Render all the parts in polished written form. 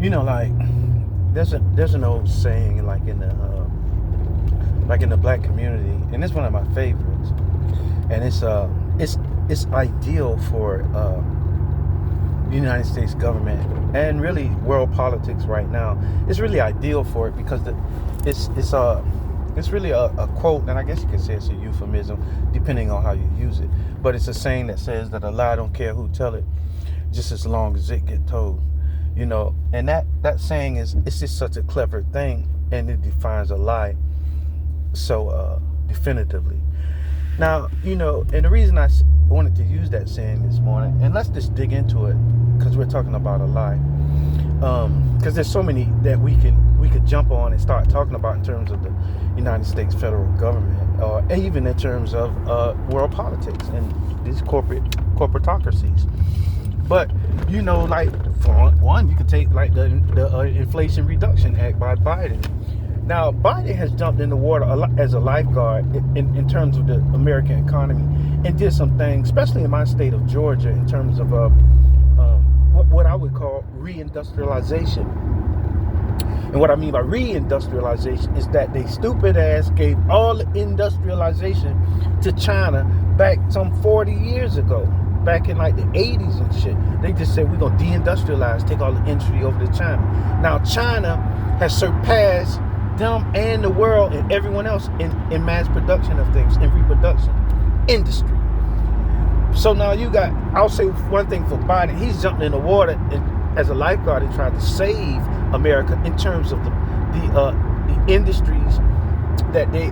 Like there's an old saying like in the black community, and it's one of my favorites, and it's ideal for the United States government and really world politics right now. It's really ideal for it because it's it's really a quote, and I guess you could say it's a euphemism depending on how you use it. But it's a saying that says that a lie don't care who tell it, just as long as it get told. And that saying it's just such a clever thing, and it defines a lie so definitively. Now, and the reason I wanted to use that saying this morning, and let's just dig into it, because we're talking about a lie. Because there's so many that we could jump on and start talking about in terms of the United States federal government, or even in terms of world politics and these corporatocracies. But like for one, you could take like the Inflation Reduction Act by Biden. Now, Biden has jumped in the water as a lifeguard in terms of the American economy, and did some things, especially in my state of Georgia, in terms of what I would call reindustrialization. And what I mean by reindustrialization is that they stupid ass gave all the industrialization to China back some 40 years ago, back in like the 80s and shit. They just said, we're going to deindustrialize, take all the industry over to China. Now, China has surpassed them and the world and everyone else in mass production of things, in reproduction industry. So now I'll say one thing for Biden. He's jumping in the water as a lifeguard and tried to save America in terms of the industries that they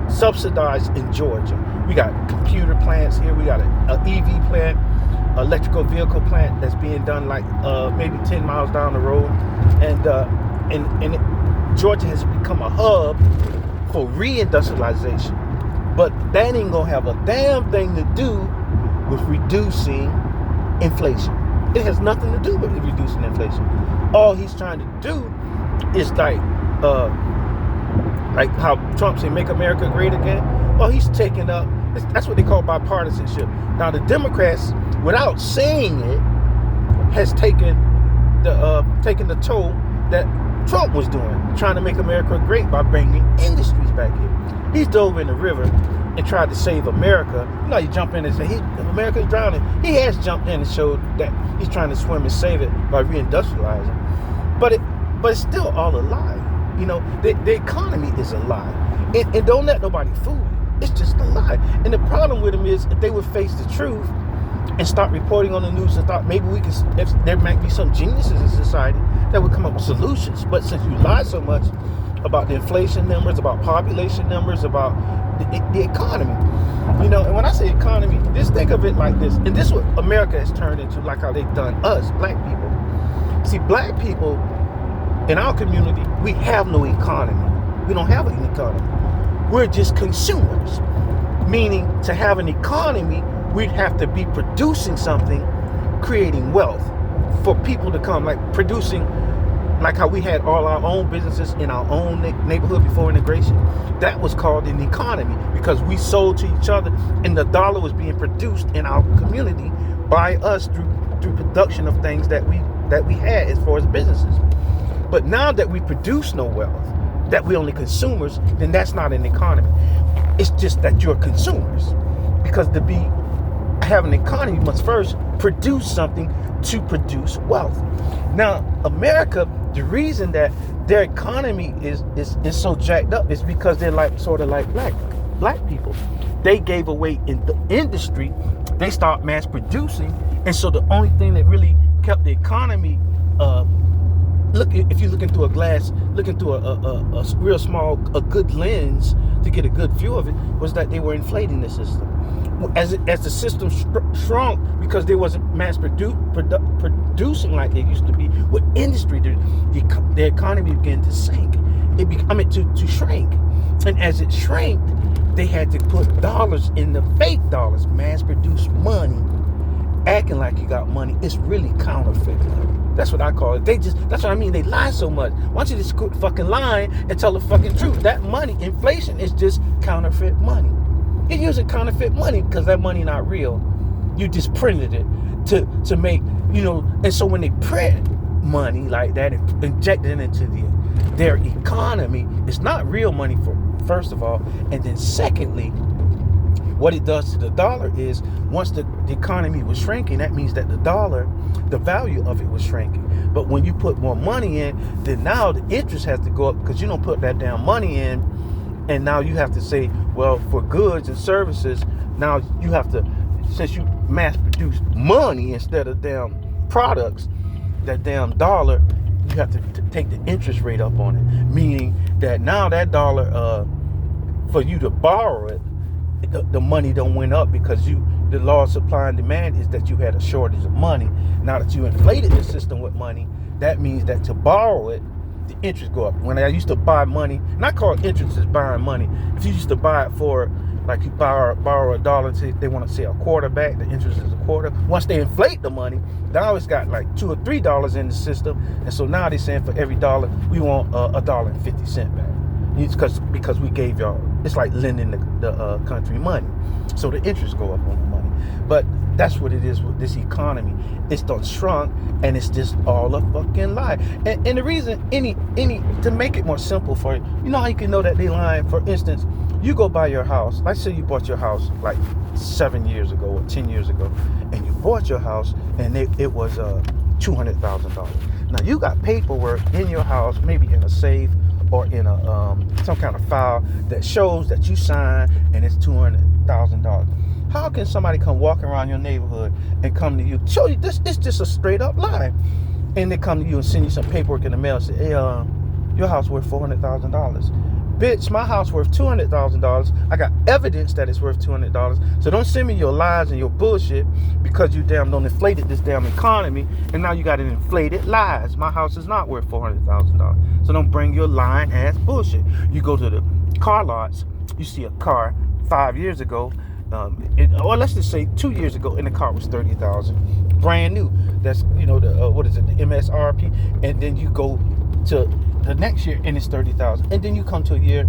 subsidize in Georgia. We got computer plants here. We got a EV plant, electrical vehicle plant that's being done like maybe 10 miles down the road, and Georgia has become a hub for reindustrialization. But that ain't gonna have a damn thing to do with reducing inflation. It has nothing to do with reducing inflation. All he's trying to do is like how Trump said, "Make America great again." Well, he's taking up. That's what they call bipartisanship. Now, the Democrats, without saying it, has taken the toll that Trump was doing, trying to make America great by bringing industries back here. He's dove in the river and tried to save America. You jump in and say, America's drowning. He has jumped in and showed that he's trying to swim and save it by reindustrializing. But it's still all a lie. The economy is a lie. And don't let nobody fool you. It's just a lie. And the problem with them is, if they would face the truth and start reporting on the news and thought maybe there might be some geniuses in society that would come up with solutions. But since you lie so much about the inflation numbers, about population numbers, about the economy, and when I say economy, just think of it like this. And this is what America has turned into, like how they've done us, black people. See, black people in our community, we have no economy. We don't have an economy. We're just consumers. Meaning, to have an economy, we'd have to be producing something, creating wealth for people to come, like producing, like how we had all our own businesses in our own neighborhood before integration. That was called an economy, because we sold to each other, and the dollar was being produced in our community by us through production of things that we had as far as businesses. But now that we produce no wealth, that we're only consumers, then that's not an economy. It's just that you're consumers. Because to have an economy, you must first produce something to produce wealth. Now, America, the reason that their economy is so jacked up is because they're sort of like black people. They gave away in the industry. They start mass producing, and so the only thing that really kept the economy if you look into a glass, look into a real small, a good lens to get a good view of it, was that they were inflating the system. As the system shrunk, because there wasn't mass producing like it used to be with industry, the economy began to sink. To shrink. And as it shrank, they had to put dollars in the fake dollars, mass produced money, acting like you got money. It's really counterfeit. That's what I call it. That's what I mean. They lie so much. Why don't you just quit fucking lying and tell the fucking truth? That money, inflation, is just counterfeit money. You're using counterfeit money because that money not real. You just printed it to make, and so when they print money like that and inject it into their economy. It's not real money, for first of all, and then secondly, what it does to the dollar is once the economy was shrinking, that means that the dollar, the value of it was shrinking. But when you put more money in, then now the interest has to go up because you don't put that damn money in, and now you have to say, well, for goods and services, now you have to, since you mass produce money instead of damn products, that damn dollar, you have to take the interest rate up on it, meaning that now that dollar, for you to borrow it, the money don't went up because the law of supply and demand is that you had a shortage of money. Now that you inflated the system with money, that means that to borrow it, the interest go up. When I used to buy money, not called interest is buying money. If you used to buy it for, like you borrow $1, they want to say a quarter back, the interest is a quarter. Once they inflate the money, now it's got like $2 or $3 in the system, and so now they're saying for every dollar we want $1.50 back. Because we gave y'all, it's like lending the country money, so the interest go up on the money. But that's what it is with this economy. It's done shrunk, and it's just all a fucking lie. And the reason, any to make it more simple for you, you know how you can know that they lying? For instance, you go buy your house. Let's say you bought your house like 7 years ago or 10 years ago, and you bought your house, and it was $200,000. Now you got paperwork in your house, maybe in a safe or in a some kind of file that shows that you signed and it's $200,000. How can somebody come walking around your neighborhood and come to you, show you this? It's just a straight up lie, and they come to you and send you some paperwork in the mail and say, hey, your house worth $400,000. Bitch, my house worth $200,000. I got evidence that it's worth $200. So don't send me your lies and your bullshit because you damn don't inflated this damn economy, and now you got an inflated lies. My house is not worth $400,000. So don't bring your lying ass bullshit. You go to the car lots, you see a car 5 years ago, or let's just say 2 years ago, and the car was $30,000, brand new. That's the what is it, the MSRP, and then you go to the next year and it's $30,000, and then you come to a year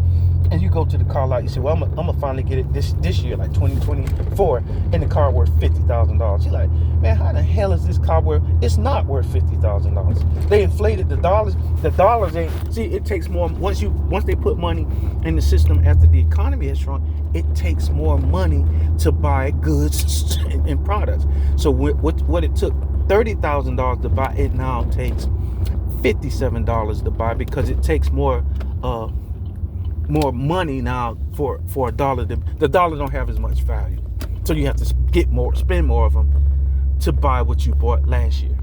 and you go to the car lot, you say, well, I'm gonna finally get it this year, like 2024, and the car worth $50,000. You're like, man, how the hell is this car worth? It's not worth $50,000. They inflated the dollars. The dollars ain't. See, it takes more once they put money in the system after the economy has shrunk. It takes more money to buy goods and products. So what it took $30,000 to buy, it now takes $57 to buy, because it takes more money now for a dollar. The dollar don't have as much value, so you have to spend more of them to buy what you bought last year.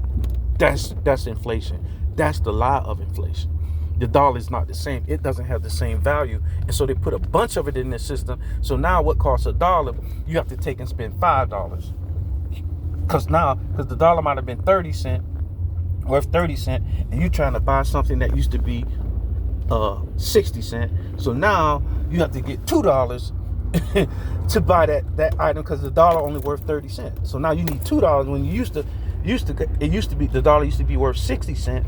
That's inflation. That's the lie of inflation. The dollar is not the same. It doesn't have the same value, and so they put a bunch of it in the system. So now what costs $1, you have to take and spend $5, because the dollar might have been 30 cents. Worth 30 cents, and you're trying to buy something that used to be 60 cents. So now you have to get $2 to buy that item, because the dollar only worth 30 cents. So now you need $2 when the dollar used to be worth 60 cents,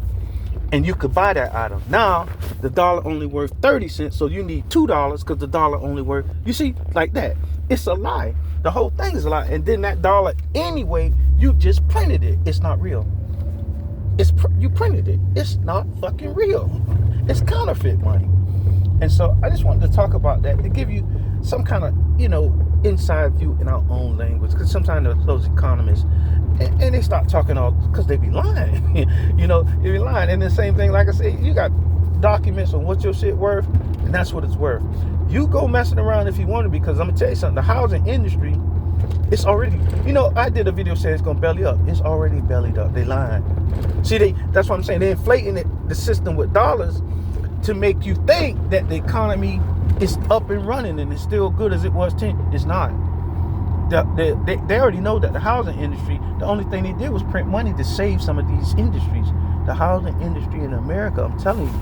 and you could buy that item. Now the dollar only worth 30 cents, so you need $2 because the dollar only worth. You see, like that. It's a lie. The whole thing is a lie. And then that dollar, anyway, you just printed it. It's not real. You printed it. It's not fucking real. It's counterfeit money. And so I just wanted to talk about that to give you some kind of, inside view in our own language. Because sometimes those economists, and they start talking all, because they be lying. They be lying. And the same thing, like I say, you got documents on what your shit worth, and that's what it's worth. You go messing around if you want to, because I'm going to tell you something. The housing industry, it's already, I did a video saying it's going to belly up. It's already bellied up. They lying. See, that's what I'm saying. They're inflating the system with dollars to make you think that the economy is up and running and it's still good as it was 10. It's not. They already know that the housing industry, the only thing they did was print money to save some of these industries. The housing industry in America, I'm telling you,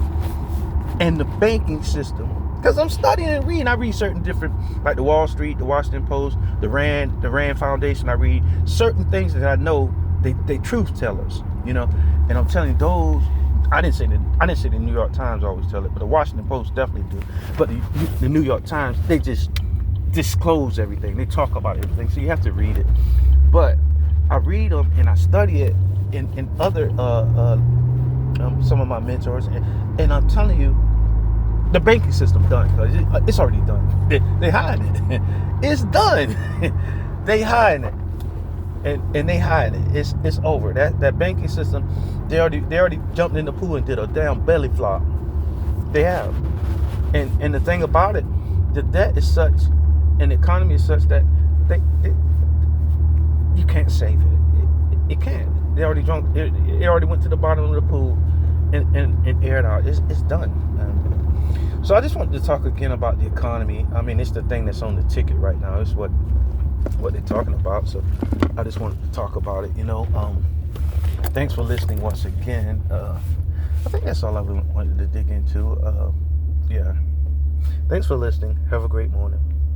and the banking system. Because I'm studying and reading. I read certain different, like the Wall Street, the Washington Post, the Rand Foundation. I read certain things that I know they truth tellers, and I'm telling you, those, I didn't say the New York Times always tell it, but the Washington Post definitely do. But the New York Times, they just disclose everything. They talk about everything, so you have to read it. But I read them and I study it in other some of my mentors, and I'm telling you, the banking system done. It's already done. They hiding it. It's done. They hiding it, and they hiding it. It's over. That banking system, they already jumped in the pool and did a damn belly flop. They have, and the thing about it, the debt is such, and the economy is such that they you can't save it. It can't. They already drunk. It already went to the bottom of the pool and aired out. It's done. So I just wanted to talk again about the economy. I mean, it's the thing that's on the ticket right now. It's what they're talking about. So I just wanted to talk about it. Thanks for listening once again. I think that's all I wanted to dig into. Yeah. Thanks for listening. Have a great morning.